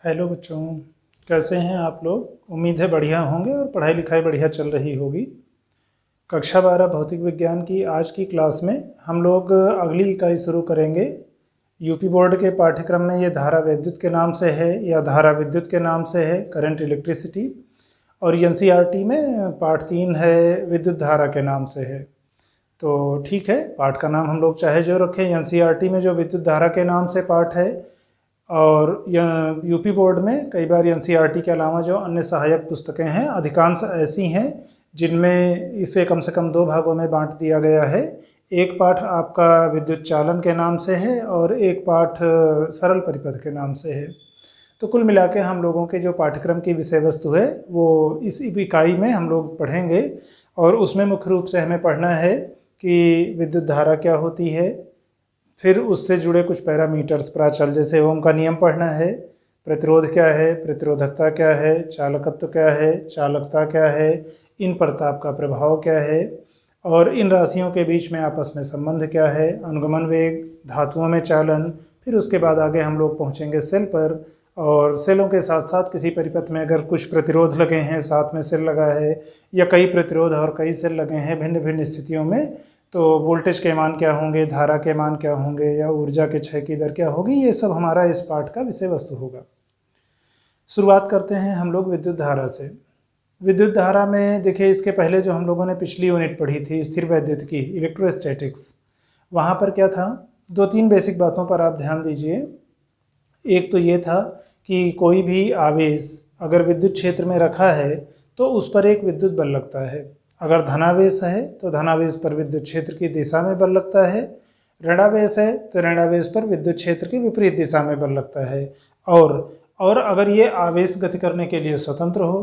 Hello बच्चों, कैसे हैं आप लोग। उम्मीद है बढ़िया होंगे और पढ़ाई लिखाई बढ़िया चल रही होगी। कक्षा 12 भौतिक विज्ञान की आज की क्लास में हम लोग अगली इकाई शुरू करेंगे। यूपी बोर्ड के पाठ्यक्रम में ये धारा विद्युत के नाम से है या धारा विद्युत के नाम से है, करंट इलेक्ट्रिसिटी। और एनसीईआरटी में पाठ 3 है, विद्युत धारा के नाम से है। तो ठीक है, पाठ का नाम हम लोग चाहे जो रखें। एनसीईआरटी में जो विद्युत धारा के नाम से पाठ है और यूपी बोर्ड में कई बार एनसीईआरटी के अलावा जो अन्य सहायक पुस्तकें हैं अधिकांश ऐसी हैं जिनमें इसे कम से कम 2 भागों में बांट दिया गया है। एक पाठ आपका विद्युत चालन के नाम से है और एक पाठ सरल परिपथ के नाम से है। तो कुल मिला के हम लोगों के जो पाठ्यक्रम की विषय वस्तु है वो इस इकाई में हम लोग पढ़ेंगे। और उसमें मुख्य रूप से हमें पढ़ना है कि विद्युत धारा क्या होती है, फिर उससे जुड़े कुछ पैरामीटर्स प्राचल जैसे ओम का नियम पढ़ना है, प्रतिरोध क्या है, प्रतिरोधकता क्या है, चालकत्व क्या है, चालकता क्या है, इन प्रताप का प्रभाव क्या है और इन राशियों के बीच में आपस में संबंध क्या है, अनुगमन वेग, धातुओं में चालन। फिर उसके बाद आगे हम लोग पहुँचेंगे सेल पर, और सेलों के साथ साथ किसी परिपथ में अगर कुछ प्रतिरोध लगे हैं, साथ में सेल लगा है, या कई प्रतिरोध और कई सेल लगे हैं भिन्न भिन्न स्थितियों में, तो वोल्टेज के मान क्या होंगे, धारा के मान क्या होंगे, या ऊर्जा के क्षय की दर क्या होगी, ये सब हमारा इस पाठ का विषय वस्तु होगा। शुरुआत करते हैं हम लोग विद्युत धारा से। विद्युत धारा में देखिए, इसके पहले जो हम लोगों ने पिछली यूनिट पढ़ी थी स्थिर वैद्युत की, इलेक्ट्रोस्टैटिक्स, वहाँ पर क्या था, 2-3 बेसिक बातों पर आप ध्यान दीजिए। एक तो ये था कि कोई भी आवेश अगर विद्युत क्षेत्र में रखा है तो उस पर एक विद्युत बल लगता है। अगर धनावेश है तो धनावेश पर विद्युत क्षेत्र की दिशा में बल लगता है, ऋणावेश है तो ऋणावेश पर विद्युत क्षेत्र की विपरीत दिशा में बल लगता है। और अगर ये आवेश गति करने के लिए स्वतंत्र हो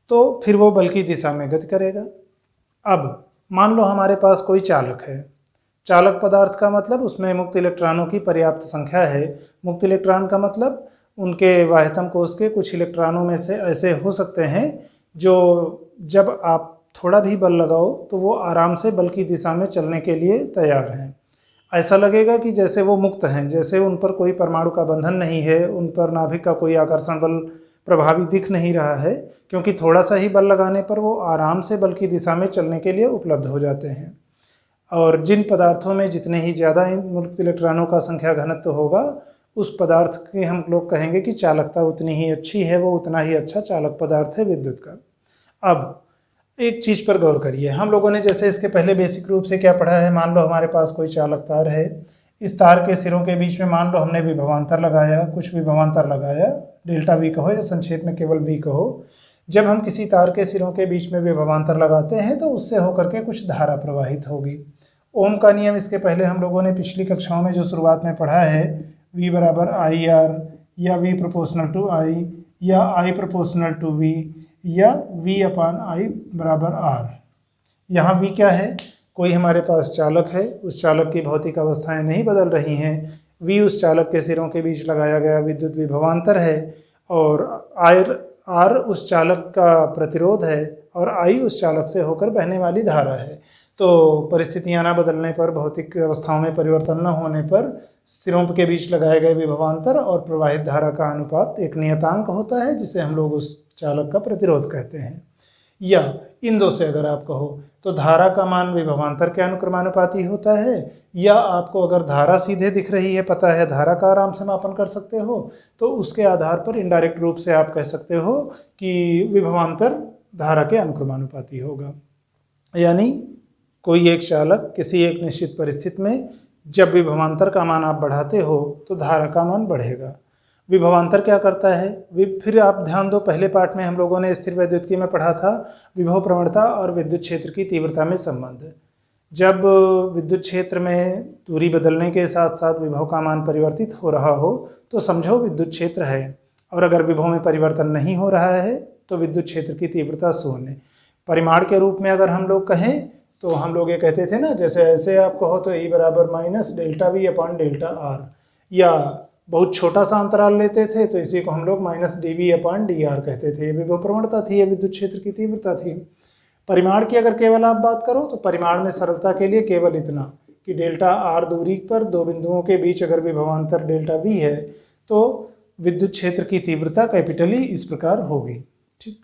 तो फिर वो बल की दिशा में गति करेगा। अब मान लो हमारे पास कोई चालक है। चालक पदार्थ का मतलब उसमें मुक्त इलेक्ट्रॉनों की पर्याप्त संख्या है। मुक्त इलेक्ट्रॉन का मतलब उनके वाह्यतम कोश के कुछ इलेक्ट्रॉनों में से ऐसे हो सकते हैं जो जब आप थोड़ा भी बल लगाओ तो वो आराम से बल की दिशा में चलने के लिए तैयार हैं। ऐसा लगेगा कि जैसे वो मुक्त हैं, जैसे उन पर कोई परमाणु का बंधन नहीं है, उन पर नाभिक का कोई आकर्षण बल प्रभावी दिख नहीं रहा है, क्योंकि थोड़ा सा ही बल लगाने पर वो आराम से बल की दिशा में चलने के लिए उपलब्ध हो जाते हैं। और जिन पदार्थों में जितने ही ज़्यादा मुक्त इलेक्ट्रॉनों का संख्या घनत्व होगा उस पदार्थ की हम लोग कहेंगे कि चालकता उतनी ही अच्छी है, वो उतना ही अच्छा चालक पदार्थ है विद्युत का। अब एक चीज़ पर गौर करिए, हम लोगों ने जैसे इसके पहले बेसिक रूप से क्या पढ़ा है, मान लो हमारे पास कोई चालक तार है, इस तार के सिरों के बीच में मान लो हमने विभवांतर लगाया, कुछ विभवांतर लगाया, डेल्टा वी कहो या संक्षेप में केवल वी कहो। जब हम किसी तार के सिरों के बीच में विभवांतर लगाते हैं तो उससे होकर के कुछ धारा प्रवाहित होगी। ओम का नियम इसके पहले हम लोगों ने पिछली कक्षाओं में जो शुरुआत में पढ़ा है, V बराबर आई आर, या V प्रोपोर्शनल टू आई, या I प्रोपोर्शनल टू V, या V अपान आई बराबर आर। यहाँ V क्या है, कोई हमारे पास चालक है, उस चालक की भौतिक अवस्थाएं नहीं बदल रही हैं। V उस चालक के सिरों के बीच लगाया गया विद्युत विभवांतर है, और R उस चालक का प्रतिरोध है, और I उस चालक से होकर बहने वाली धारा है। तो परिस्थितियां ना बदलने पर, भौतिक अवस्थाओं में परिवर्तन न होने पर सिरों के बीच लगाए गए विभवांतर और प्रवाहित धारा का अनुपात एक नियतांक होता है, जिसे हम लोग उस चालक का प्रतिरोध कहते हैं। या इन दो से अगर आप कहो तो धारा का मान विभवांतर के अनुक्रमानुपाती होता है, या आपको अगर धारा सीधे दिख रही है, पता है धारा का आराम से मापन कर सकते हो, तो उसके आधार पर इनडायरेक्ट रूप से आप कह सकते हो कि विभवांतर धारा के अनुक्रमानुपाती होगा। यानी कोई एक चालक किसी एक निश्चित परिस्थिति में जब विभवांतर का मान आप बढ़ाते हो तो धारा का मान बढ़ेगा। विभवांतर क्या करता है, फिर आप ध्यान दो, पहले पार्ट में हम लोगों ने स्थिर वैद्युतिकी में पढ़ा था विभव प्रवणता और विद्युत क्षेत्र की तीव्रता में संबंध। जब विद्युत क्षेत्र में दूरी बदलने के साथ साथ विभव का मान परिवर्तित हो रहा हो तो समझो विद्युत क्षेत्र है, और अगर विभव में परिवर्तन नहीं हो रहा है तो विद्युत क्षेत्र की तीव्रता शून्य। परिमाण के रूप में अगर हम लोग कहें तो हम लोग ये कहते थे ना, जैसे ऐसे आप कहो तो E बराबर minus delta V upon delta R, या बहुत छोटा सा अंतराल लेते थे तो इसी को हम लोग minus D V upon D R कहते थे। ये विभव प्रवणता थी, ये विद्युत क्षेत्र की तीव्रता थी। परिमाण की अगर केवल आप बात करो तो परिमाण में सरलता के लिए केवल इतना कि डेल्टा आर दूरी पर दो बिंदुओं के बीच अगर विभवांतर डेल्टा वी है तो विद्युत क्षेत्र की तीव्रता कैपिटल ई इस प्रकार होगी। ठीक,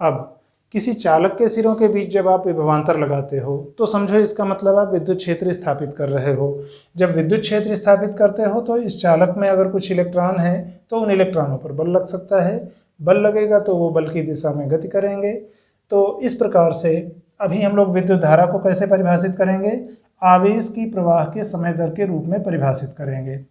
अब किसी चालक के सिरों के बीच जब आप विभवांतर लगाते हो तो समझो इसका मतलब आप विद्युत क्षेत्र स्थापित कर रहे हो। जब विद्युत क्षेत्र स्थापित करते हो तो इस चालक में अगर कुछ इलेक्ट्रॉन है तो उन इलेक्ट्रॉनों पर बल लग सकता है, बल लगेगा तो वो बल की दिशा में गति करेंगे। तो इस प्रकार से अभी हम लोग विद्युत धारा को कैसे परिभाषित करेंगे, आवेश की प्रवाह के समय दर के रूप में परिभाषित करेंगे।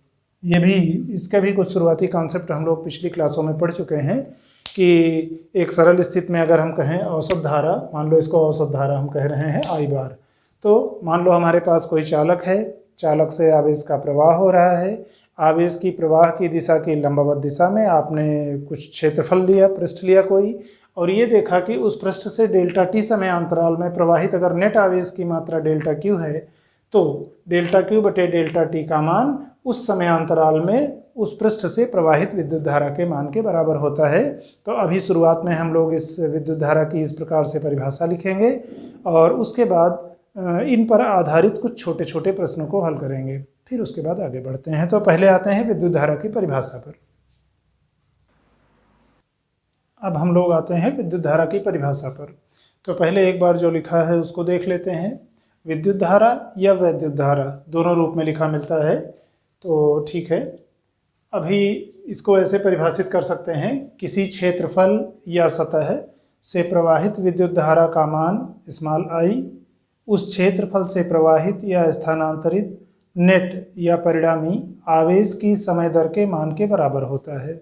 ये भी, इसके भी कुछ शुरुआती कॉन्सेप्ट हम लोग पिछली क्लासों में पढ़ चुके हैं कि एक सरल स्थिति में अगर हम कहें औसत धारा, मान लो इसको औसत धारा हम कह रहे हैं आई बार, तो मान लो हमारे पास कोई चालक है, चालक से आवेश का प्रवाह हो रहा है, आवेश की प्रवाह की दिशा की लंबवत दिशा में आपने कुछ क्षेत्रफल लिया, पृष्ठ लिया कोई, और ये देखा कि उस पृष्ठ से डेल्टा टी समय अंतराल में प्रवाहित अगर नेट आवेश की मात्रा डेल्टा क्यू है तो डेल्टा क्यू बटे डेल्टा टी का मान उस समय अंतराल में उस पृष्ठ से प्रवाहित विद्युत धारा के मान के बराबर होता है। तो अभी शुरुआत में हम लोग इस विद्युत धारा की इस प्रकार से परिभाषा लिखेंगे और उसके बाद इन पर आधारित कुछ छोटे छोटे प्रश्नों को हल करेंगे, फिर उसके बाद आगे बढ़ते हैं। तो पहले आते हैं विद्युत धारा की परिभाषा पर। अब हम लोग आते हैं विद्युत धारा की परिभाषा पर। तो पहले एक बार जो लिखा है उसको देख लेते हैं। विद्युत धारा या वैद्युत धारा दोनों रूप में लिखा मिलता है, तो ठीक है। अभी इसको ऐसे परिभाषित कर सकते हैं, किसी क्षेत्रफल या सतह से प्रवाहित विद्युत धारा का मान स्मॉल आई उस क्षेत्रफल से प्रवाहित या स्थानांतरित नेट या परिणामी आवेश की समय दर के मान के बराबर होता है।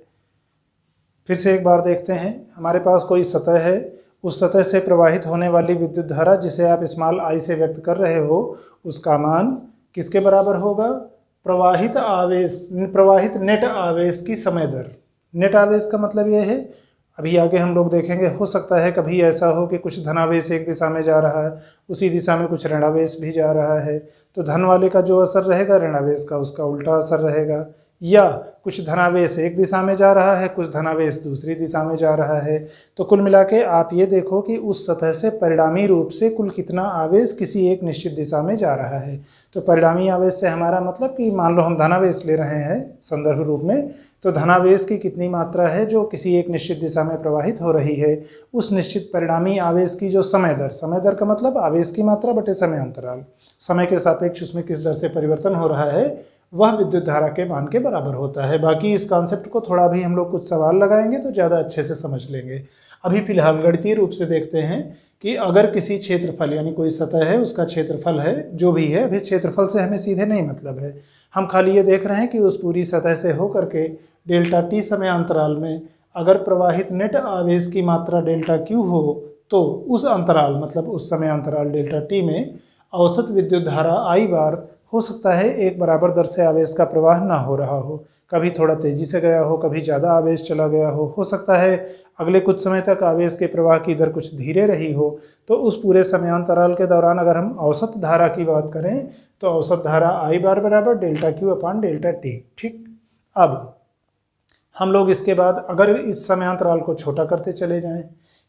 फिर से एक बार देखते हैं, हमारे पास कोई सतह है, उस सतह से प्रवाहित होने वाली विद्युत धारा जिसे आप स्मॉल आई से व्यक्त कर रहे हो उसका मान किसके बराबर होगा, प्रवाहित नेट आवेश की समय दर। नेट आवेश का मतलब यह है, अभी आगे हम लोग देखेंगे, हो सकता है कभी ऐसा हो कि कुछ धनावेश एक दिशा में जा रहा है, उसी दिशा में कुछ ऋणावेश भी जा रहा है, तो धन वाले का जो असर रहेगा ऋणावेश का उसका उल्टा असर रहेगा, या कुछ धनावेश एक दिशा में जा रहा है, कुछ धनावेश दूसरी दिशा में जा रहा है। तो कुल मिला के आप ये देखो कि उस सतह से परिणामी रूप से कुल कितना आवेश किसी एक निश्चित दिशा में जा रहा है। तो परिणामी आवेश से हमारा मतलब कि मान लो हम धनावेश ले रहे हैं संदर्भ रूप में, तो धनावेश की कितनी मात्रा है जो किसी एक निश्चित दिशा में प्रवाहित हो रही है, उस निश्चित परिणामी आवेश की जो समय दर का मतलब आवेश की मात्रा बटे समय अंतराल, समय के सापेक्ष उसमें किस दर से परिवर्तन हो रहा है, वह विद्युत धारा के मान के बराबर होता है। बाकी इस कॉन्सेप्ट को थोड़ा भी हम लोग कुछ सवाल लगाएंगे तो ज़्यादा अच्छे से समझ लेंगे। अभी फिलहाल गणितीय रूप से देखते हैं कि अगर किसी क्षेत्रफल यानी कोई सतह है, उसका क्षेत्रफल है जो भी है, अभी क्षेत्रफल से हमें सीधे नहीं मतलब है, हम खाली ये देख रहे हैं कि उस पूरी सतह से होकर के डेल्टा टी समय अंतराल में अगर प्रवाहित नेट आवेश की मात्रा डेल्टा क्यू हो तो उस अंतराल मतलब उस समय अंतराल डेल्टा टी में औसत विद्युत धारा आई बार हो सकता है एक बराबर दर से आवेश का प्रवाह ना हो रहा हो, कभी थोड़ा तेजी से गया हो, कभी ज़्यादा आवेश चला गया हो सकता है अगले कुछ समय तक आवेश के प्रवाह की दर कुछ धीरे रही हो। तो उस पूरे समयांतराल के दौरान अगर हम औसत धारा की बात करें तो औसत धारा आई बार बराबर delta Q upon delta T. ठीक, अब हम लोग इसके बाद अगर इस समयांतराल को छोटा करते चले जाएं,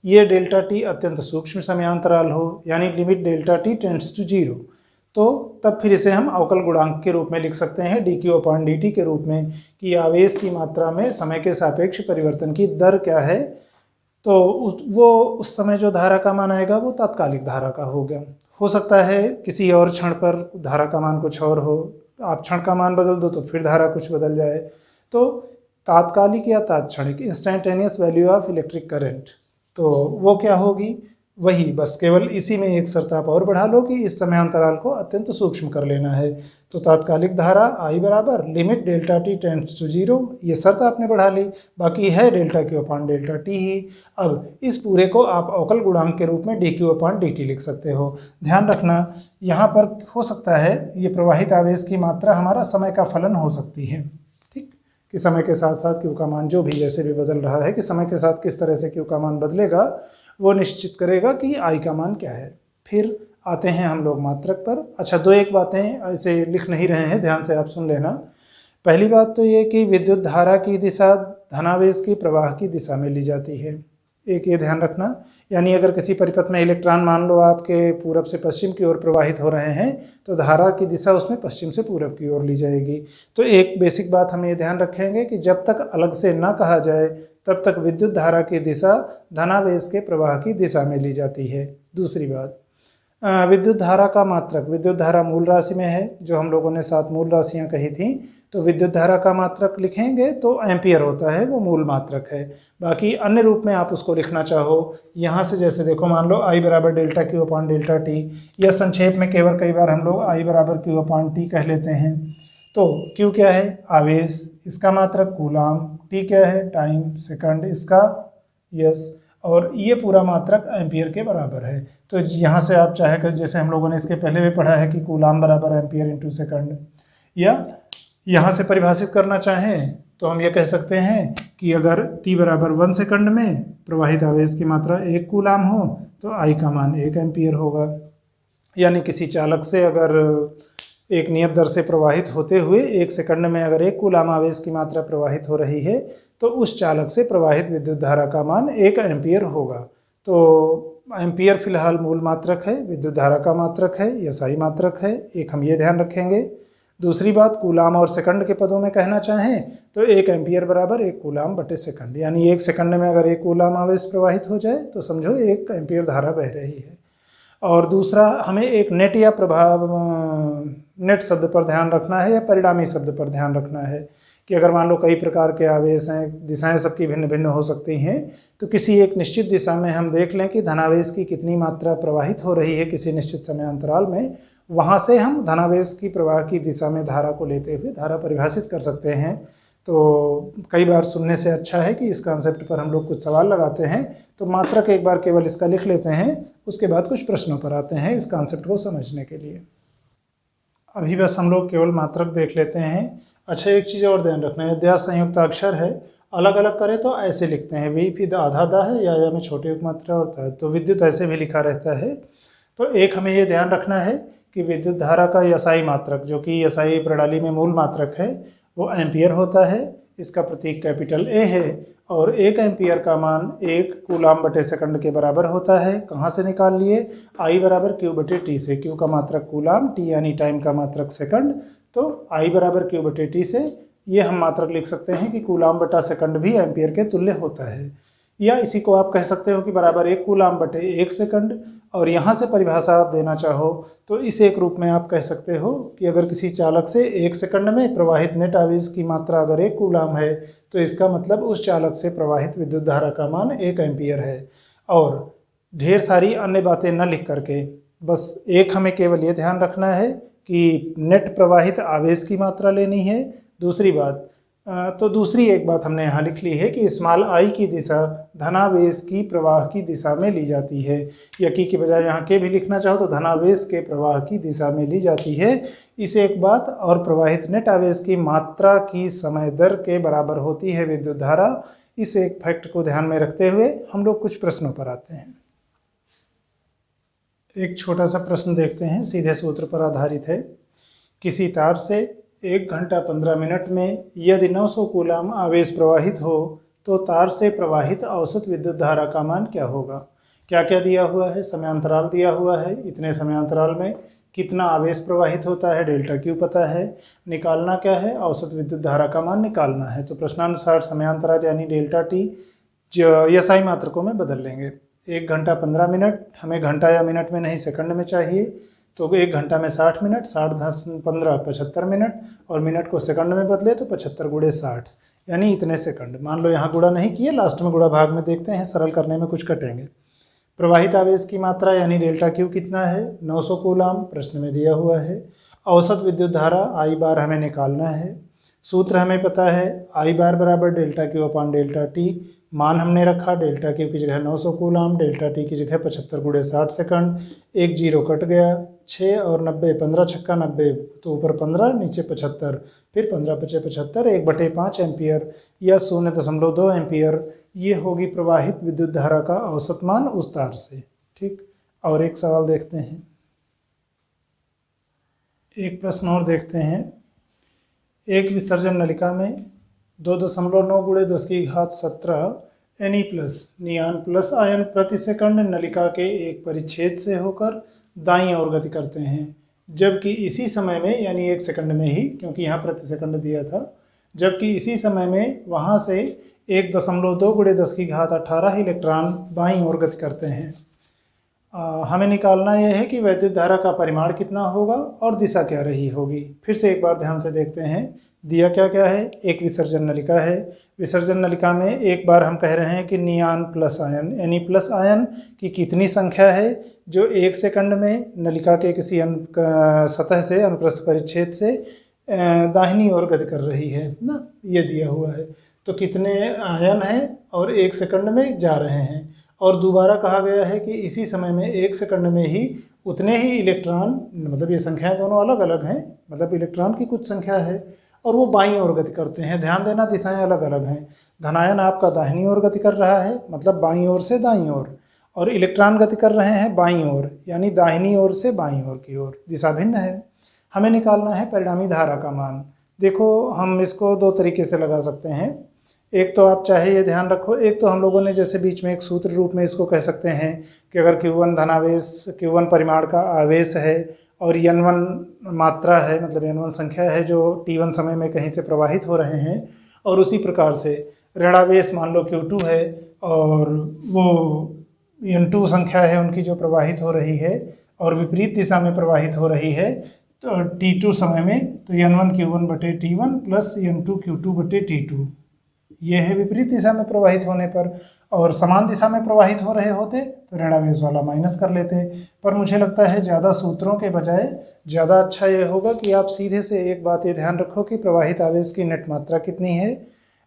ये डेल्टा टी अत्यंत सूक्ष्म समयांतराल हो यानी limit delta T tends to 0, तो तब फिर इसे हम अवकल गुणांक के रूप में लिख सकते हैं डी क्यू अपान डी टी के रूप में, कि आवेश की मात्रा में समय के सापेक्ष परिवर्तन की दर क्या है। तो उस समय जो धारा का मान आएगा वो तात्कालिक धारा का होगा। हो सकता है किसी और क्षण पर धारा का मान कुछ और हो, आप क्षण का मान बदल दो तो फिर धारा कुछ बदल जाए। तो तात्कालिक या तात्क्षणिक instantaneous value of electric current, तो वो क्या होगी, वही बस केवल इसी में एक शर्त आप और बढ़ा लो कि इस समय अंतराल को अत्यंत सूक्ष्म कर लेना है। तो तात्कालिक धारा आई बराबर limit delta T tends to 0, ये शर्त आपने बढ़ा ली, बाकी है delta Q upon delta T ही। अब इस पूरे को आप अवकल गुणांक के रूप में डी क्यू अपान डी टी लिख सकते हो। ध्यान रखना यहाँ पर हो सकता है ये प्रवाहित आवेश की मात्रा हमारा समय का फलन हो सकती है, ठीक, कि समय के साथ साथ क्यू का मान जो भी जैसे भी बदल रहा है, कि समय के साथ किस तरह से क्यू का मान बदलेगा वो निश्चित करेगा कि आई का मान क्या है। फिर आते हैं हम लोग मात्रक पर। अच्छा, दो एक बातें ऐसे लिख नहीं रहे हैं, ध्यान से आप सुन लेना। पहली बात तो ये कि विद्युत धारा की दिशा धनावेश की प्रवाह की दिशा में ली जाती है, एक ये ध्यान रखना। यानी अगर किसी परिपथ में इलेक्ट्रॉन मान लो आपके पूरब से पश्चिम की ओर प्रवाहित हो रहे हैं तो धारा की दिशा उसमें पश्चिम से पूरब की ओर ली जाएगी। तो एक बेसिक बात हम ये ध्यान रखेंगे कि जब तक अलग से ना कहा जाए तब तक विद्युत धारा की दिशा धनावेश के प्रवाह की दिशा में ली जाती है। दूसरी बात, विद्युत धारा का मात्रक, विद्युत धारा मूल राशि में है, जो हम लोगों ने 7 मूल राशियां कही थी, तो विद्युत धारा का मात्रक लिखेंगे तो एम्पियर होता है, वो मूल मात्रक है। बाकी अन्य रूप में आप उसको लिखना चाहो यहाँ से, जैसे देखो मान लो I बराबर delta Q upon delta T, या संक्षेप में केवल कई बार हम लोग I बराबर क्यू अपान टी कह लेते हैं। तो क्यू क्या है? आवेश, इसका मात्रक कूलाम, टी क्या है? टाइम, सेकंड इसका, यस, और ये पूरा मात्रक एम्पियर के बराबर है। तो यहाँ से आप चाहे कर, जैसे हम लोगों ने इसके पहले भी पढ़ा है कि कूलाम बराबर एम्पियर इंटू सेकंड, या यहाँ से परिभाषित करना चाहें तो हम ये कह सकते हैं कि अगर t बराबर 1 सेकंड में प्रवाहित आवेश की मात्रा 1 कूलाम हो तो I का मान 1 एम्पियर होगा। यानी किसी चालक से अगर एक नियत दर से प्रवाहित होते हुए 1 सेकंड में अगर 1 कूलाम आवेश की मात्रा प्रवाहित हो रही है तो उस चालक से प्रवाहित विद्युत धारा का मान 1 एम्पियर होगा। तो एम्पियर फिलहाल मूल मात्रक है, विद्युत धारा का मात्रक है, या SI मात्रक है, एक हम ये ध्यान रखेंगे। दूसरी बात, कूलाम और सेकंड के पदों में कहना चाहें तो 1 एम्पियर बराबर 1 कूलाम बटे सेकंड, यानी 1 सेकंड में अगर 1 कूलाम आवेश प्रवाहित हो जाए तो समझो 1 एम्पियर धारा बह रही है। और दूसरा, हमें एक नेट या प्रभाव, नेट शब्द पर ध्यान रखना है या परिणामी शब्द पर ध्यान रखना है कि अगर मान लो कई प्रकार के आवेश हैं, दिशाएं सबकी भिन्न भिन्न हो सकती हैं, तो किसी एक निश्चित दिशा में हम देख लें कि धनावेश की कितनी मात्रा प्रवाहित हो रही है किसी निश्चित समय अंतराल में, वहाँ से हम धनावेश की प्रवाह की दिशा में धारा को लेते हुए धारा परिभाषित कर सकते हैं। तो कई बार सुनने से अच्छा है कि इस कॉन्सेप्ट पर हम लोग कुछ सवाल लगाते हैं, तो मात्रक एक बार केवल इसका लिख लेते हैं, उसके बाद कुछ प्रश्नों पर आते हैं इस कॉन्सेप्ट को समझने के लिए। अभी बस हम लोग केवल मात्रक देख लेते हैं। अच्छा, एक चीज़ और ध्यान रखना है, अध्यास संयुक्त अक्षर है, अलग अलग करें तो ऐसे लिखते हैं, वी फिर आधा दा है, या में छोटे उपमात्रा होता है, तो विद्युत ऐसे भी लिखा रहता है। तो एक हमें ये ध्यान रखना है कि विद्युत धारा का SI मात्रक, जो कि SI प्रणाली में मूल मात्रक है, वो एम्पियर होता है, इसका प्रतीक कैपिटल A है, और 1 एम्पियर का मान 1 कूलाम बटे सेकंड के बराबर होता है। कहाँ से निकाल लिए? I बराबर क्यू बटे टी से, क्यू का मात्रक कूलाम, टी यानी टाइम का मात्रक सेकंड, तो I बराबर क्यू बटे टी से ये हम मात्रक लिख सकते हैं कि कूलाम बटा सेकंड भी एम्पियर के तुल्य होता है। या इसी को आप कह सकते हो कि बराबर 1 कूलाम बटे 1 सेकंड, और यहाँ से परिभाषा आप देना चाहो तो इस एक रूप में आप कह सकते हो कि अगर किसी चालक से 1 सेकंड में प्रवाहित नेट आवेश की मात्रा अगर 1 कूलाम है तो इसका मतलब उस चालक से प्रवाहित विद्युत धारा का मान 1 एम्पियर है। और ढेर सारी अन्य बातें न लिख करके बस एक हमें केवल ये ध्यान रखना है कि नेट प्रवाहित आवेश की मात्रा लेनी है। दूसरी बात, तो दूसरी एक बात हमने यहाँ लिख ली है कि स्मॉल I की दिशा धनावेश की प्रवाह की दिशा में ली जाती है, या की बजाय यहाँ के भी लिखना चाहो तो धनावेश के प्रवाह की दिशा में ली जाती है। इस एक बात, और प्रवाहित नेट आवेश की मात्रा की समय दर के बराबर होती है विद्युत धारा। इस एक फैक्ट को ध्यान में रखते हुए हम लोग कुछ प्रश्नों पर आते हैं। एक छोटा सा प्रश्न देखते हैं, सीधे सूत्र पर आधारित है। किसी तार से 1 घंटा 15 मिनट में यदि 900 कूलाम आवेश प्रवाहित हो तो तार से प्रवाहित औसत विद्युत धारा का मान क्या होगा? क्या क्या दिया हुआ है? समयांतराल दिया हुआ है, इतने समयांतराल में कितना आवेश प्रवाहित होता है, डेल्टा क्यू पता है, निकालना क्या है? औसत विद्युत धारा का मान निकालना है। तो प्रश्नानुसार समयांतराल यानी डेल्टा टी SI मात्रकों में बदल लेंगे। 1 घंटा 15 मिनट, हमें घंटा या मिनट में नहीं सेकंड में चाहिए, तो 1 घंटा में 60 मिनट, 60 10 15 75 मिनट, और मिनट को सेकंड में बदले तो 75 गुणे 60 यानी इतने सेकंड। मान लो यहाँ गुणा नहीं किए, लास्ट में गुणा भाग में देखते हैं, सरल करने में कुछ कटेंगे। प्रवाहित आवेश की मात्रा यानी डेल्टा क्यू कितना है? 900 कूलाम, प्रश्न में दिया हुआ है। औसत विद्युत धारा I बार हमें निकालना है। सूत्र हमें पता है, I बार बराबर delta Q upon delta T. मान हमने रखा डेल्टा क्यू की जगह 900 कूलाम, डेल्टा टी की जगह 75 गुणे 60 सेकंड। एक जीरो कट गया, 6 और 90, 15 छक्का 90, तो ऊपर 15 नीचे 75, फिर 15 पचे 75, 1/5 एम्पियर या 0.2 एम्पियर। ये होगी प्रवाहित विद्युत धारा का औसत मान उस तार से। ठीक, और एक सवाल देखते हैं, एक प्रश्न और देखते हैं। एक विसर्जन नलिका में 2.9 × 10 की घात 17 Na प्लस नियान प्लस आयन प्रति सेकंड नलिका के एक परिच्छेद से होकर दाईं ओर गति करते हैं, जबकि इसी समय में यानी 1 सेकंड में ही, क्योंकि यहाँ प्रति सेकंड दिया था, जबकि इसी समय में वहाँ से 1.2 × 10⁻18 इलेक्ट्रॉन बाईं ओर गति करते हैं। हमें निकालना यह है कि वैद्युत धारा का परिमाण कितना होगा और दिशा क्या रही होगी। फिर से एक बार ध्यान से देखते हैं, दिया क्या क्या है। एक विसर्जन नलिका है। विसर्जन नलिका में एक बार हम कह रहे हैं कि नियान प्लस आयन यानी प्लस आयन की कितनी संख्या है जो 1 सेकंड में नलिका के किसी सतह से अनुप्रस्थ परिच्छेद से दाहिनी ओर गति कर रही है ना, ये दिया हुआ है। तो कितने आयन हैं और 1 सेकंड में जा रहे हैं। और दोबारा कहा गया है कि इसी समय में 1 सेकंड में ही उतने ही इलेक्ट्रॉन, मतलब ये संख्याएं दोनों अलग अलग हैं, मतलब इलेक्ट्रॉन की कुछ संख्या है और वो बाईं ओर गति करते हैं। ध्यान देना, दिशाएं अलग अलग हैं। धनायन आपका दाहिनी ओर गति कर रहा है, मतलब बाईं ओर से दाईं ओर, और इलेक्ट्रॉन गति कर रहे हैं बाईं ओर, यानी दाहिनी ओर से बाईं ओर की ओर। दिशा भिन्न है। हमें निकालना है परिणामी धारा का मान। देखो, हम इसको 2 तरीके से लगा सकते हैं। एक तो आप चाहे ये ध्यान रखो, एक तो हम लोगों ने जैसे बीच में एक सूत्र रूप में इसको कह सकते हैं कि अगर Q1 धनावेश, Q1 परिमाण का आवेश है और N1 मात्रा है, मतलब N1 संख्या है जो T1 समय में कहीं से प्रवाहित हो रहे हैं, और उसी प्रकार से ऋणावेश मान लो Q2 है और वो N2 संख्या है उनकी जो प्रवाहित हो रही है और विपरीत दिशा में प्रवाहित हो रही है, तो T2 समय में तो N1 Q1 बटे T1 प्लस N2 Q2 बटे T2, ये है विपरीत दिशा में प्रवाहित होने पर। और समान दिशा में प्रवाहित हो रहे होते तो ऋणावेश वाला माइनस कर लेते। पर मुझे लगता है ज़्यादा सूत्रों के बजाय ज़्यादा अच्छा ये होगा कि आप सीधे से एक बात ये ध्यान रखो कि प्रवाहित आवेश की नेट मात्रा कितनी है।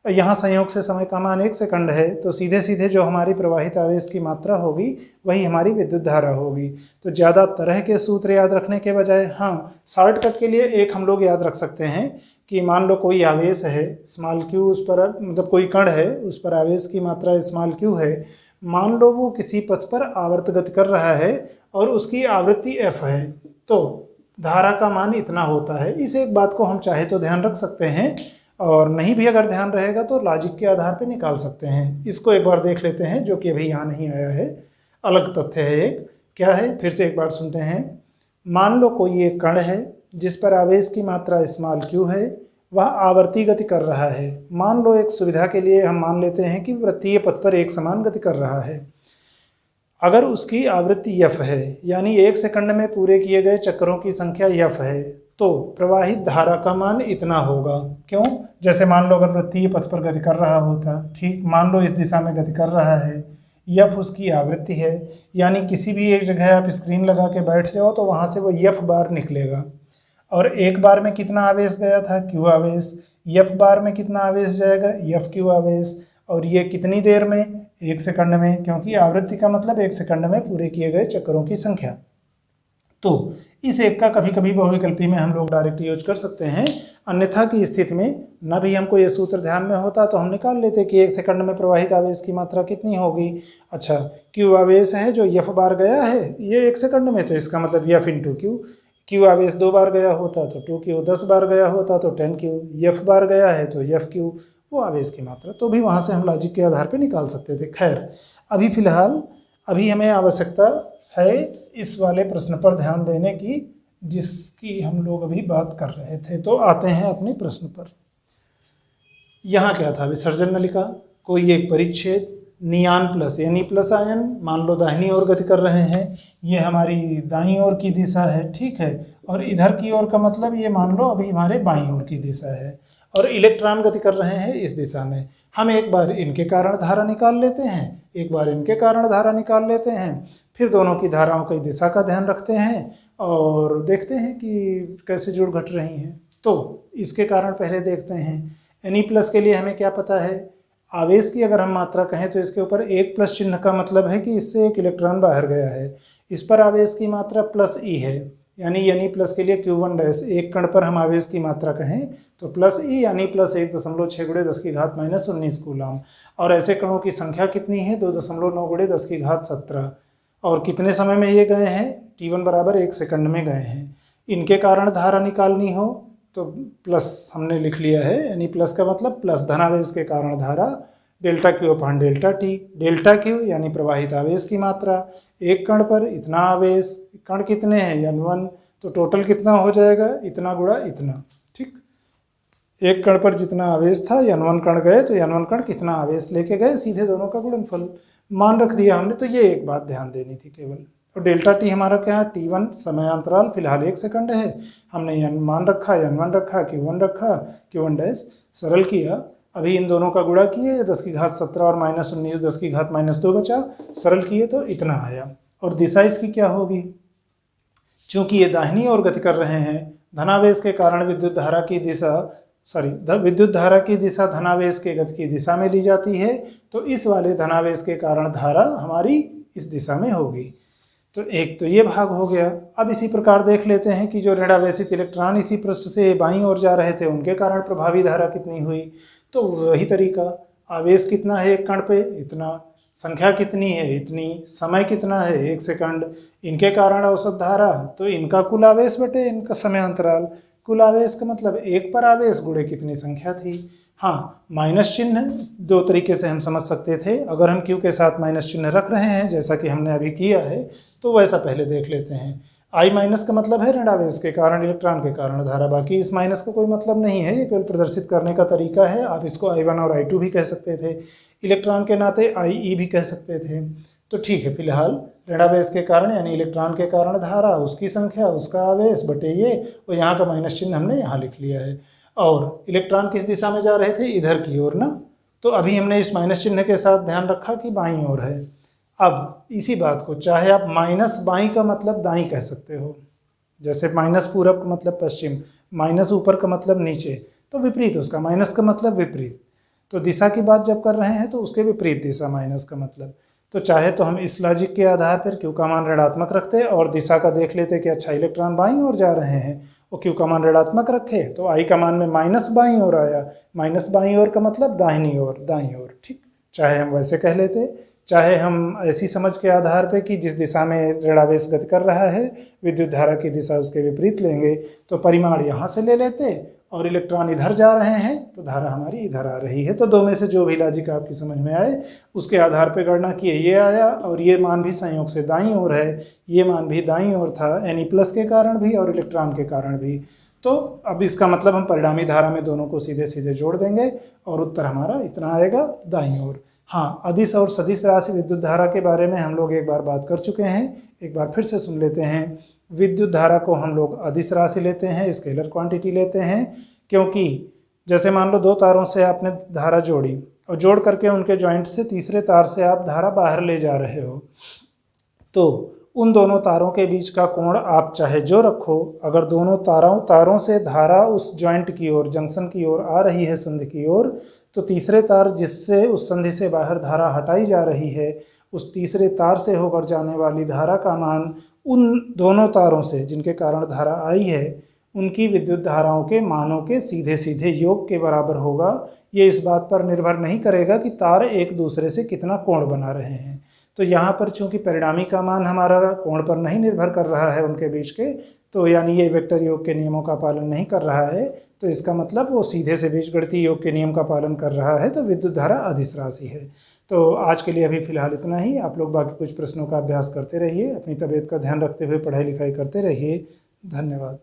यहाँ संयोग से समय का मान 1 सेकंड है, तो सीधे सीधे जो हमारी प्रवाहित आवेश की मात्रा होगी वही हमारी विद्युत धारा होगी। तो ज़्यादा तरह के सूत्र याद रखने के बजाय हाँ, शॉर्टकट के लिए एक हम लोग याद रख सकते हैं कि मान लो कोई आवेश है स्मॉल q, उस पर मतलब कोई कण है, उस पर आवेश की मात्रा स्मॉल q है। मान लो वो किसी पथ पर आवर्त गति कर रहा है और उसकी आवृत्ति f है, तो धारा का मान इतना होता है। इस एक बात को हम चाहे तो ध्यान रख सकते हैं, और नहीं भी अगर ध्यान रहेगा तो लॉजिक के आधार पर निकाल सकते हैं। इसको एक बार देख लेते हैं, जो कि अभी यहाँ नहीं आया है, अलग तथ्य है एक। क्या है, फिर से एक बार सुनते हैं। मान लो कोई एक कण है जिस पर आवेश की मात्रा स्मॉल q है, वह आवर्ती गति कर रहा है। मान लो एक सुविधा के लिए हम मान लेते हैं कि वृत्तीय पथ पर एक समान गति कर रहा है। अगर उसकी आवृत्ति f है, यानी 1 सेकंड में पूरे किए गए चक्रों की संख्या f है, तो प्रवाहित धारा का मान इतना होगा। क्यों? जैसे मान लो अगर वृत्तीय पथ पर गति कर रहा होता, ठीक, मान लो इस दिशा में गति कर रहा है, f उसकी आवृत्ति है, यानी किसी भी एक जगह आप स्क्रीन लगा के बैठ जाओ तो वहाँ से वो f बार निकलेगा। और एक बार में कितना आवेश गया था, q आवेश। f बार में कितना आवेश जाएगा, f q आवेश। और ये कितनी देर में, 1 सेकंड में, क्योंकि आवृत्ति का मतलब 1 सेकंड में पूरे किए गए चक्करों की संख्या। तो इस एक का कभी कभी बहुविकल्पी में हम लोग डायरेक्ट यूज कर सकते हैं, अन्यथा की स्थिति में न भी हमको ये सूत्र ध्यान में होता तो हम निकाल लेते कि 1 सेकंड में प्रवाहित आवेश की मात्रा कितनी होगी। अच्छा, q आवेश है जो f बार गया है ये 1 सेकंड में, तो इसका मतलब f इंटू q। q आवेश 2 बार गया होता तो 2q, 10 बार गया होता तो 10q, f बार गया है तो fq, वो आवेश की मात्रा। तो भी वहाँ से हम लॉजिक के आधार पर निकाल सकते थे। खैर, अभी फिलहाल अभी हमें आवश्यकता है इस वाले प्रश्न पर ध्यान देने की, जिसकी हम लोग अभी बात कर रहे थे। तो आते हैं अपने प्रश्न पर। यहाँ क्या था, विसर्जन नलिका, कोई एक परिच्छेद, नियान प्लस यानी प्लस आयन, मान लो दाहिनी ओर गति कर रहे हैं, ये हमारी दाईं ओर की दिशा है, ठीक है। और इधर की ओर का मतलब ये मान लो अभी हमारे बाईं ओर की दिशा है, और इलेक्ट्रॉन गति कर रहे हैं इस दिशा में। हम एक बार इनके कारण धारा निकाल लेते हैं, एक बार इनके कारण धारा निकाल लेते हैं, फिर दोनों की धाराओं की दिशा का ध्यान रखते हैं और देखते हैं कि कैसे जुड़ घट रही हैं। तो इसके कारण पहले देखते हैं। Na प्लस के लिए हमें क्या पता है, आवेश की अगर हम मात्रा कहें तो इसके ऊपर 1 प्लस चिन्ह का मतलब है कि इससे एक इलेक्ट्रॉन बाहर गया है। इस पर आवेश की मात्रा प्लस ई है, यानी Na प्लस के लिए Q1 डैश, एक कण पर हम आवेश की मात्रा कहें तो प्लस ई यानी प्लस 1.6 × 10⁻¹9 कूलम। और ऐसे कणों की संख्या कितनी है, 2.9 × 10⁻17। और कितने समय में ये गए हैं, T1 बराबर 1 सेकंड में गए हैं। इनके कारण धारा निकालनी हो तो प्लस हमने लिख लिया है, यानी प्लस का मतलब प्लस धनावेश के कारण धारा delta Q upon delta T. Delta Q यानी प्रवाहित आवेश की मात्रा, एक कण पर इतना आवेश, कण कितने हैं n1, तो टोटल कितना हो जाएगा इतना गुणा इतना। ठीक, एक कण पर जितना आवेश था n1 कण गए तो n1 कण कितना आवेश लेके गए, सीधे दोनों का गुणनफल मान रख दिया हमने। तो ये एक बात ध्यान देनी थी केवल। और डेल्टा टी हमारा क्या है, t1 समयांतराल फिलहाल 1 सेकंड है, हमने n मान रखा, n1 रखा, q1 रखा, q1 डैश सरल किया। अभी इन दोनों का गुणा किए, 10 की घात 17 और -19 10 की घात -2 बचा, सरल किए तो इतना आया। और दिशा इसकी क्या होगी, चूंकि ये दाहिनी ओर गति कर रहे हैं, धनावेश के कारण विद्युत धारा की दिशा विद्युत धारा की दिशा धनावेश के गति की दिशा में ली जाती है, तो इस वाले धनावेश के कारण धारा हमारी इस दिशा में होगी। तो एक तो ये भाग हो गया। अब इसी प्रकार देख लेते हैं कि जो ऋणावेशित इलेक्ट्रॉन इसी पृष्ठ से बाईं ओर जा रहे थे, उनके कारण प्रभावी धारा कितनी हुई। तो वही तरीका, आवेश कितना है एक कण पे इतना, संख्या कितनी है इतनी, समय कितना है 1 सेकंड, इनके कारण औसत धारा, तो इनका कुल आवेश बटे इनका समयांतराल। कुल आवेश का मतलब एक पर आवेश गुणे कितनी संख्या थी। हाँ, माइनस चिन्ह दो तरीके से हम समझ सकते थे। अगर हम क्यू के साथ माइनस चिन्ह रख रहे हैं जैसा कि हमने अभी किया है, तो वैसा पहले देख लेते हैं। आई माइनस का मतलब है ऋणावेश के कारण इलेक्ट्रॉन के कारण धारा, बाकी इस माइनस का कोई मतलब नहीं है, ये केवल प्रदर्शित करने का तरीका है। आप इसको I1 और I2 भी कह सकते थे, इलेक्ट्रॉन के नाते IE भी कह सकते थे। तो ठीक है, फिलहाल ऋणावेश के कारण यानी इलेक्ट्रॉन के कारण धारा, उसकी संख्या, उसका आवेश बटे ये, और यहाँ का माइनस चिन्ह हमने यहाँ लिख लिया है। और इलेक्ट्रॉन किस दिशा में जा रहे थे, इधर की ओर ना, तो अभी हमने इस माइनस चिन्ह के साथ ध्यान रखा कि बाईं ओर है। अब इसी बात को चाहे आप माइनस बाईं का मतलब दाईं कह सकते हो, जैसे माइनस पूरब का मतलब पश्चिम, माइनस ऊपर का मतलब नीचे, तो विपरीत उसका, माइनस का मतलब विपरीत। तो दिशा की बात जब कर रहे हैं तो उसके विपरीत दिशा माइनस का मतलब। तो चाहे तो हम इस लॉजिक के आधार पर क्यू का मान ऋणात्मक रखते और दिशा का देख लेते कि अच्छा इलेक्ट्रॉन बाईं ओर जा रहे हैं, वो क्यू का मान ऋणात्मक रखे तो आई का मान में माइनस बाईं ओर आया, माइनस बाईं ओर का मतलब दाहिनी ओर, दाईं ओर। ठीक, चाहे हम वैसे कह लेते, चाहे हम ऐसी समझ के आधार पे कि जिस दिशा में ऋणावेश गति कर रहा है विद्युत धारा की दिशा उसके विपरीत लेंगे, तो परिमाण यहाँ से ले लेते और इलेक्ट्रॉन इधर जा रहे हैं तो धारा हमारी इधर आ रही है। तो दो में से जो भी लॉजिक आपकी समझ में आए उसके आधार पे गणना किए, ये आया और ये मान भी संयोग से दाईं ओर है, ये मान भी दाईं ओर था, Na+ के कारण भी और इलेक्ट्रॉन के कारण भी। तो अब इसका मतलब हम परिणामी धारा में दोनों को सीधे सीधे जोड़ देंगे और उत्तर हमारा इतना आएगा दाईं ओर। हाँ, अदिश और सदिश राशि विद्युत धारा के बारे में हम लोग एक बार बात कर चुके हैं, एक बार फिर से सुन लेते हैं। विद्युत धारा को हम लोग अदिश राशि लेते हैं, स्केलर क्वांटिटी लेते हैं, क्योंकि जैसे मान लो दो तारों से आपने धारा जोड़ी और जोड़ करके उनके जॉइंट से तीसरे तार से आप धारा बाहर ले जा रहे हो, तो उन दोनों तारों के बीच का कोण आप चाहे जो रखो, अगर दोनों तारों से धारा उस जॉइंट की ओर, जंक्शन की ओर आ रही है, संधि की ओर, तो तीसरे तार जिससे उस संधि से बाहर धारा हटाई जा रही है, उस तीसरे तार से होकर जाने वाली धारा का मान उन दोनों तारों से जिनके कारण धारा आई है उनकी विद्युत धाराओं के मानों के सीधे सीधे योग के बराबर होगा। ये इस बात पर निर्भर नहीं करेगा कि तार एक दूसरे से कितना कोण बना रहे हैं। तो यहाँ पर चूंकि परिणामी का मान हमारा कोण पर नहीं निर्भर कर रहा है उनके बीच के, तो यानी ये वेक्टर योग के नियमों का पालन नहीं कर रहा है, तो इसका मतलब वो सीधे से बीजगणितीय योग के नियम का पालन कर रहा है, तो विद्युत धारा अदिश राशि है। तो आज के लिए अभी फिलहाल इतना ही। आप लोग बाकी कुछ प्रश्नों का अभ्यास करते रहिए, अपनी तबीयत का ध्यान रखते हुए पढ़ाई लिखाई करते रहिए। धन्यवाद।